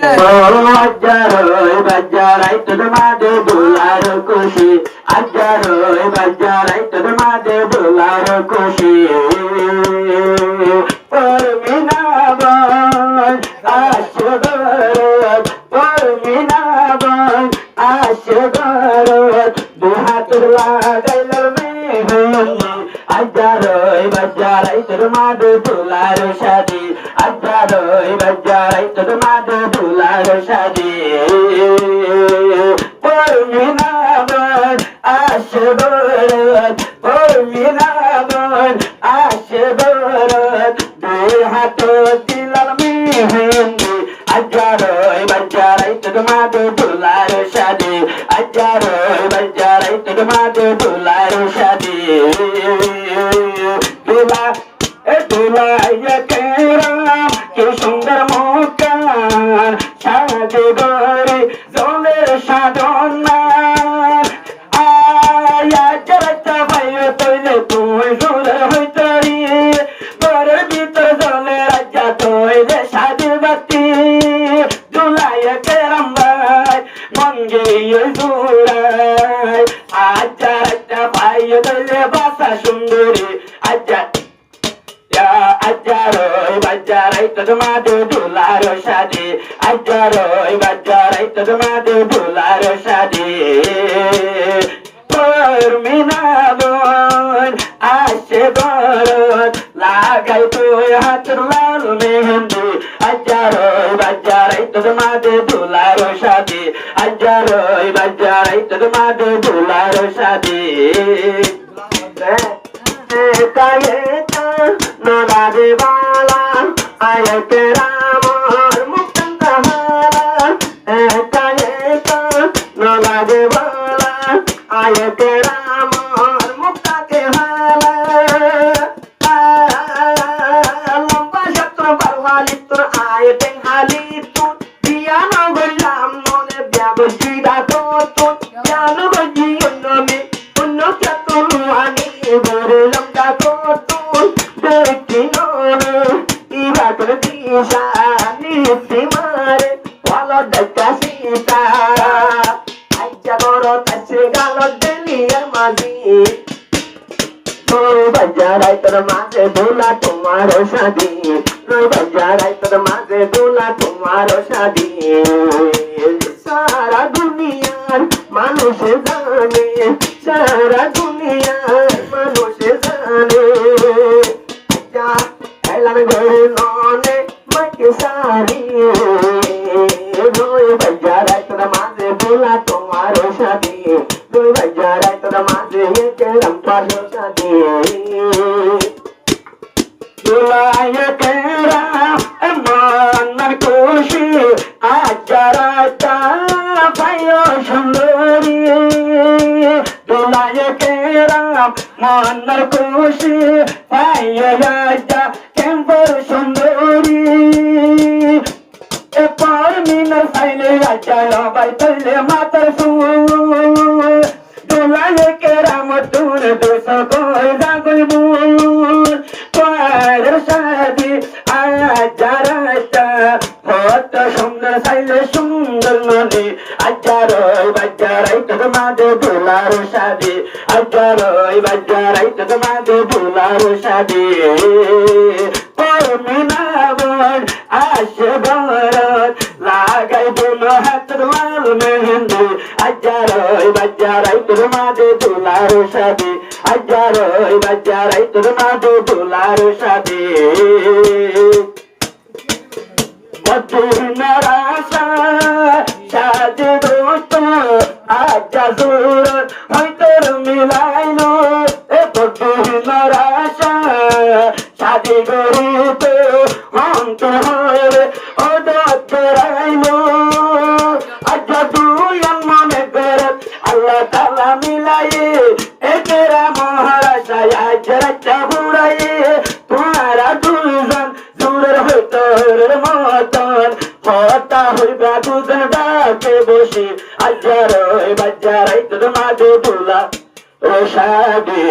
আজ্জারই বাজ্জারাই তোর মাঝে দোলার খুশি আজ্জারই বাজ্জারাই তোর মাঝে দোলার খুশি পরমিনা বল আশগরত পরমিনা বল আশগরত দুহাত লাগাইল মেহন্দি আজ্জারই বাজ্জারাই তোর মাঝে দোলার শাদি আজ্জারই বাজ্জারাই তোর মাঝে দোলার শাদি পরমিনা বল আশগরত পরমিনা বল আশগরত দুই হাত দিলাম মেহেন্দি আজ্জারই বাজ্জারাই তোর মাঝে দোলার শাদি আজ্জারই বাজ্জারাই তোর মাঝে দোলার শাদি দোলা দোলাইয়া কেরাম কি সুন্দর মুখখান সাজে গরে জলের সাধনা আয়া জরতা ভাইয়া তৈলে তুই জোরে হইতরি ঘরের ভিতর জলে রাজা তৈলে সাজের বাতি দোলাইয়া কেরাম ভাই মন গিয়ে জোড়াই আচ্ছা রাজা ভাইয়া তৈলে বাসা সুন্দরী আচ্ছা আজ্জারই বাজ্জারাই তোর মাঝে দোলার শাদি আজ্জারই বাজ্জারাই তোর মাঝে দোলার শাদি পরমিনা বল আশগরত লাগাই তুই হাত লাল মেহেন্দি আজ্জারই বাজ্জারাই তোর মাঝে দোলার শাদি আজ্জারই বাজ্জারাই তোর মাঝে দোলার শাদি নদারে বালা আয়ত রামর মুক্তন হারা একা একা নদারে বালা আয়ত রামর মুক্তাকে হারা লম্বা শত্র বারওয়ালি তোর আয়তে হালি তুই বিয়ান গলাম মনে ব্যবসিদা তো তুই বিয়ান গজি অন্যমি অন্য চাতুর আনি বরে লম্বা তো মারে ভালো দেখা সীতা আজ্জা বড় তাছে গাল দেলিয়ার মাঝি তোর বাজারাই তোর মাঝে দোলা তোমার শাদি তোর বাজারাই তোর মাঝে দোলা তোমার শাদি সারা দুনিয়ার মানুষ জানে সারা দুনিয়ার মানুষ জানে এলাম ঘরে ননে মাকে সারি দুই বাজারাই তোর মাঝে দোলা তোমার শাদি দুই বাজারাই তোর মাঝে কেরাম পালো শাদি দোলায় কেরাম মনের খুশি আজ্জারাটা পাইও সুন্দরী দোলায় কেরাম মনের খুশি পাইও রাজা কেম্বর সুন্দরী এরপর মিনার সাইলে রাজা লবাই তৈলে মাতার সুর দোলায় কেরাম তুর দোষ কই জাগই মুর তোর শাদি আজ্জারাটা কত সুন্দর সাইলে সুন্দর নদী আজ্জারই বাজ্জারাই তোর মাঝে দোলার শাদি আজ্জারই বাজ্জারাই তোর মাঝে দোলার শাদি পরমিনা বল আশগরত লাগাই দোনো হাত লাল মেহেন্দি আজ্জারই বাজ্জারাই তোর মাঝে দোলার শাদি আজ্জারই বাজ্জারাই তোর মাঝে দোলার শাদি মদিনার আশা শাদি দোস্ত আজ্জা জোরত হয়তোর মিলাইলো এ মদিনার আশা শাদি গরিতে অন্তর ও দরাইলো আজ্জা তুই মনে করত আল্লাহ তাআলা মিলাই একেরা মহারাজা আজ্জা বুড়াই তোমারা দুজন জোরের হইতর মতন হতা হইবা দুজন ডাকে বসে আজ্জারই বাজ্জারাই তোর মাঝে দোলা ও শাদি